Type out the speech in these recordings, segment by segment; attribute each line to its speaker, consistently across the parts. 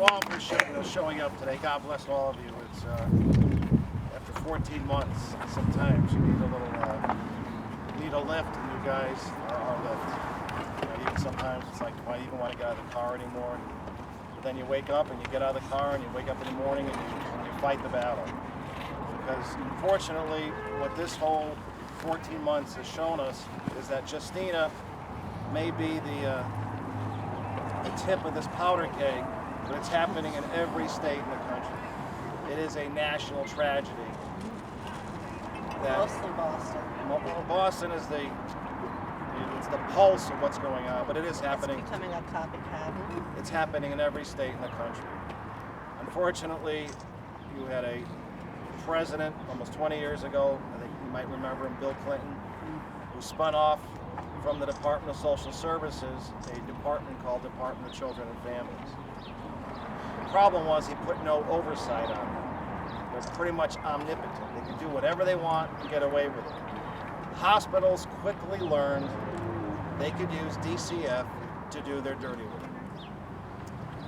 Speaker 1: all for showing up today. God bless all of you. It's after 14 months. Sometimes you need a little need a lift, and you guys are our lift. Even sometimes it's like, do I even want to get out of the car anymore? But then you wake up and you get out of the car and you wake up in the morning and you fight the battle. Because unfortunately, what this whole 14 months has shown us is that Justina may be the tip of this powder keg, but it's happening in every state in the country. It is a national tragedy.
Speaker 2: Mostly Boston.
Speaker 1: Well, Boston is the pulse of what's going on, but it is happening.
Speaker 2: It's becoming a copycat.
Speaker 1: It's happening in every state in the country. Unfortunately, you had a president almost 20 years ago, I think you might remember him, Bill Clinton, who spun off from the Department of Social Services, a department called Department of Children and Families. The problem was he put no oversight on them. They're pretty much omnipotent. They can do whatever they want and get away with it. Hospitals quickly learned they could use DCF to do their dirty work.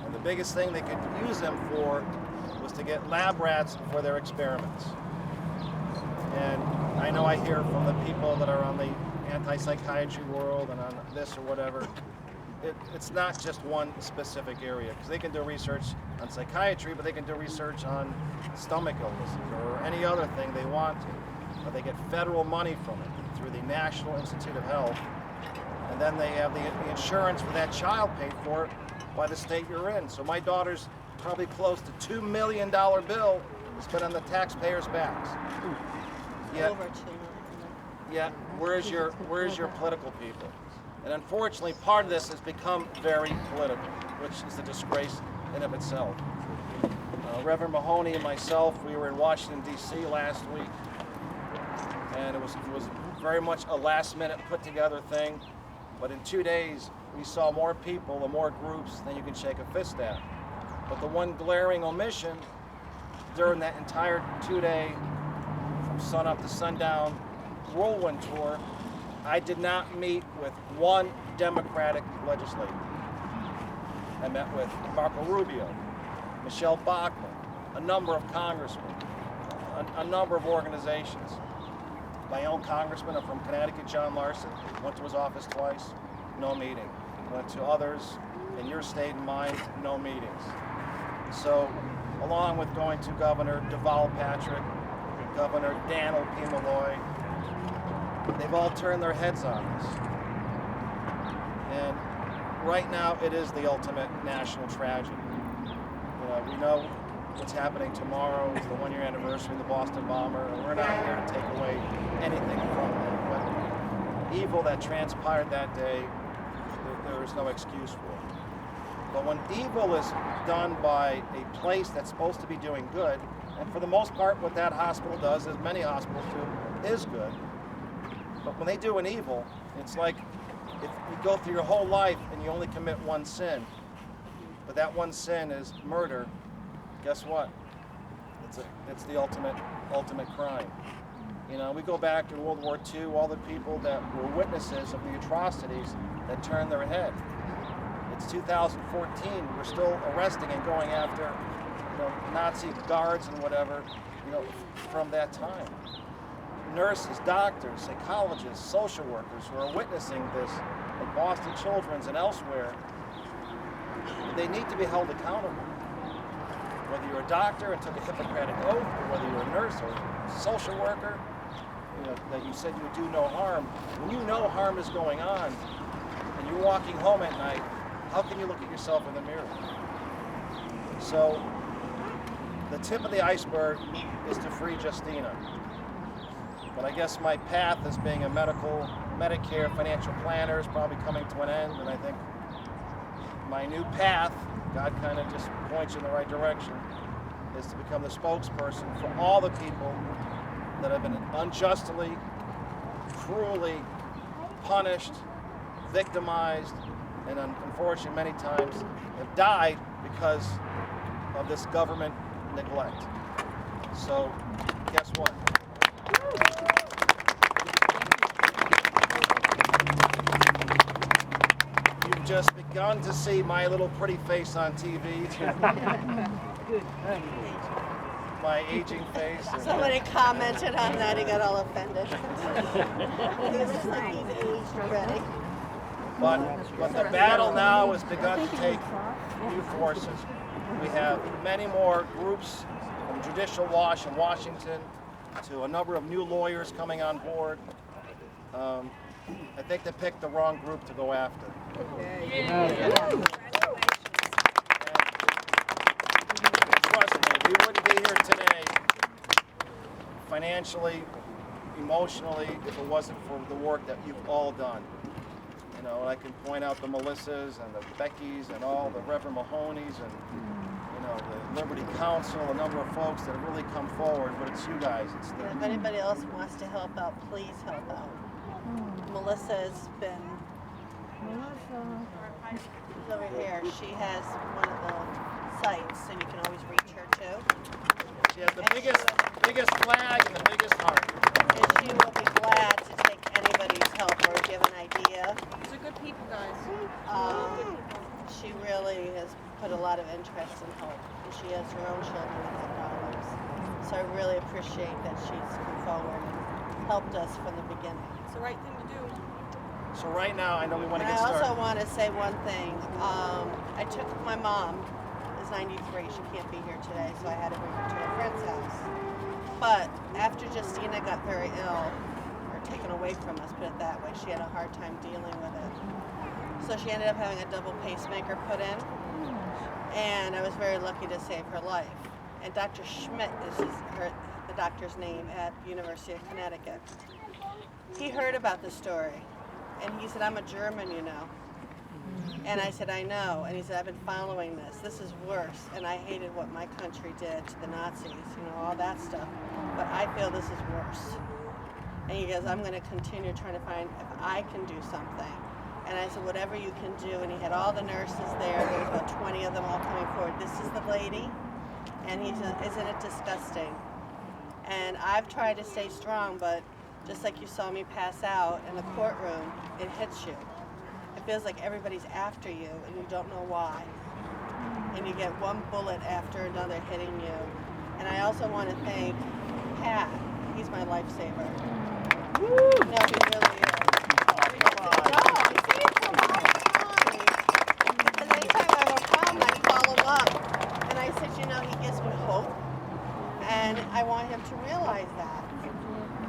Speaker 1: And the biggest thing they could use them for was to get lab rats for their experiments. And I know I hear from the people that are on the anti-psychiatry world and on this or whatever, it's not just one specific area, because they can do research on psychiatry, but they can do research on stomach illnesses or any other thing they want to. But they get federal money from it through the National Institute of Health, and then they have the insurance for that child paid for by the state you're in. So my daughter's probably close to $2 million bill spent on the taxpayers' backs. Yet,
Speaker 2: Over 2 million.
Speaker 1: yet where's your political people? And unfortunately, part of this has become very political, which is a disgrace in of itself. Reverend Mahoney and myself, we were in Washington, D.C. last week, and it was very much a last-minute put-together thing. But in 2 days, we saw more people and more groups than you can shake a fist at. But the one glaring omission during that entire 2-day, from sunup to sundown, whirlwind tour, I did not meet with one Democratic legislator. I met with Marco Rubio, Michelle Bachmann, a number of congressmen, a number of organizations. My own congressman from Connecticut, John Larson, went to his office twice, no meeting. Went to others in your state and mine, no meetings. So, along with going to Governor Deval Patrick, Governor Daniel P. Malloy, they've all turned their heads on us. And right now, it is the ultimate national tragedy. We know what's happening tomorrow is the one-year anniversary of the Boston bomber, and we're not here to take away anything from them. But evil that transpired that day, there is no excuse for it. But when evil is done by a place that's supposed to be doing good, and for the most part what that hospital does, as many hospitals do, is good. But when they do an evil, it's like if you go through your whole life and you only commit one sin, but that one sin is murder, guess what? It's the ultimate crime. We go back to World War II, all the people that were witnesses of the atrocities that turned their head. It's 2014, we're still arresting and going after Nazi guards and whatever, from that time. Nurses, doctors, psychologists, social workers who are witnessing this at Boston Children's and elsewhere, they need to be held accountable. Whether you're a doctor and took a Hippocratic oath, or whether you're a nurse or a social worker, that you said you would do no harm. When you know harm is going on and you're walking home at night, how can you look at yourself in the mirror? So the tip of the iceberg is to free Justina. But I guess my path as being a Medicare financial planner is probably coming to an end, and I think my new path, God kind of just points you in the right direction, is to become the spokesperson for all the people that have been unjustly, cruelly punished, victimized, and unfortunately many times have died because of this government neglect. So guess what? You've just begun to see my little pretty face on TV. My aging face.
Speaker 2: Somebody commented on that, he got all offended. He looks like he's aged already.
Speaker 1: But the battle now has begun to take new forces. We have many more groups from Judicial Watch in Washington to a number of new lawyers coming on board. I think they picked the wrong group to go after. Trust me, we wouldn't be here today financially, emotionally, if it wasn't for the work that you've all done. You know, I can point out the Melissas and the Beckys and all the Reverend Mahoneys and the Liberty Council, a number of folks that have really come forward, but it's you guys. It's the,
Speaker 2: If anybody else wants to help out, please help out. Melissa's been she's over here. She has one of the sites, so you can always reach her too.
Speaker 1: she has the biggest flag and the biggest heart.
Speaker 2: And she will be glad to take anybody's help or give an idea.
Speaker 3: These are good people, guys.
Speaker 2: She really has put a lot of interest in help, and she has her own children that have problems. So I really appreciate that she's come forward and helped us from the beginning.
Speaker 3: It's the right thing to do.
Speaker 1: So right now, I know we want to
Speaker 2: And
Speaker 1: get
Speaker 2: I
Speaker 1: started.
Speaker 2: also want to say one thing. I took my mom, is 93, she can't be here today, so I had to bring her to a friend's house. But after Justina got very ill, or taken away from us, put it that way, she had a hard time dealing with it. So she ended up having a double pacemaker put in, and I was very lucky to save her life. And Dr. Schmidt is the doctor's name at University of Connecticut. He heard about the story, and he said, "I'm a German, you know." And I said, "I know." And he said, "I've been following this. This is worse. And I hated what my country did to the Nazis, all that stuff. But I feel this is worse." And he goes, "I'm going to continue trying to find if I can do something." And I said, "Whatever you can do." And he had all the nurses there. There was about 20 of them all coming forward. "This is the lady." And he said, "Isn't it disgusting?" And I've tried to stay strong, but just like you saw me pass out in the courtroom, it hits you. It feels like everybody's after you and you don't know why. And you get one bullet after another hitting you. And I also want to thank Pat. He's my lifesaver. No, he really is. No, he saves a lot of time. Because anytime I have a problem, I call him up. And I said, he gives me hope. And I want him to realize that.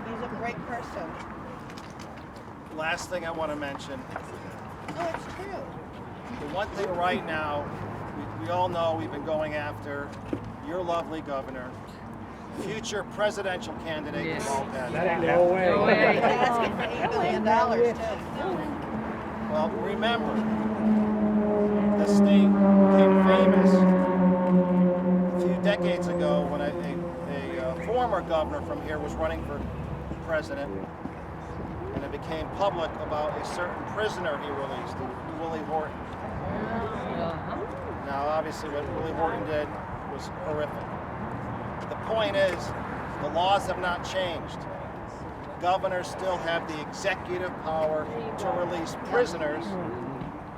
Speaker 2: He's a great person.
Speaker 1: Last thing I want to mention,
Speaker 2: No, it's true.
Speaker 1: the one thing right now, we all know we've been going after your lovely governor, future presidential candidate from Albany.
Speaker 4: No way.
Speaker 2: They're asking for $8 billion too.
Speaker 1: Well, remember, the state became famous a few decades ago when a former governor from here was running for president, and it became public about a certain prisoner he released, Willie Horton. Now, obviously, what Willie Horton did was horrific. The point is, the laws have not changed. Governors still have the executive power to release prisoners,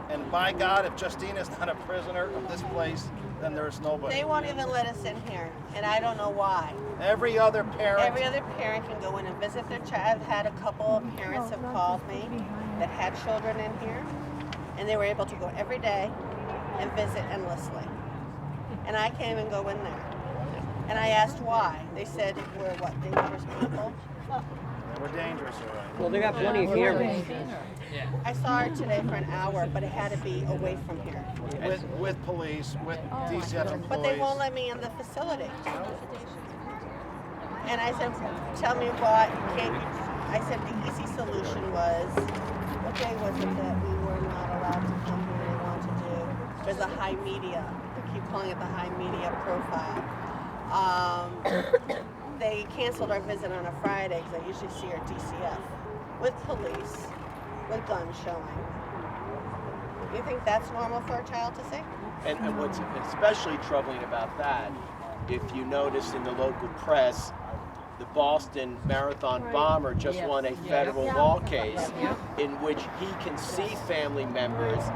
Speaker 1: and by God, if Justina's not a prisoner of this place, then there's nobody.
Speaker 2: They won't even let us in here, and I don't know why.
Speaker 1: Every other parent.
Speaker 2: Every other parent can go in and visit their child. I've had a couple of parents have called me that had children in here, and they were able to go every day and visit endlessly. And I can't even go in there. And I asked why. They said we're what, dangerous people?
Speaker 1: We're dangerous, all right.
Speaker 4: Well, they got plenty of cameras.
Speaker 2: I saw her today for an hour, but it had to be away from here.
Speaker 1: With police, with DCF employees.
Speaker 2: But they won't let me in the facility. And I said, "Tell me why can't you?" I said the easy solution was, what day was it that we were not allowed to come here? They want to do. There's a high media. They keep calling it the high media profile. They canceled our visit on a Friday because I usually see her at DCF with police, with guns showing. You think that's normal for a child to see?
Speaker 5: And what's especially troubling about that, if you notice in the local press, the Boston Marathon bomber just won a federal law case in which he can see family members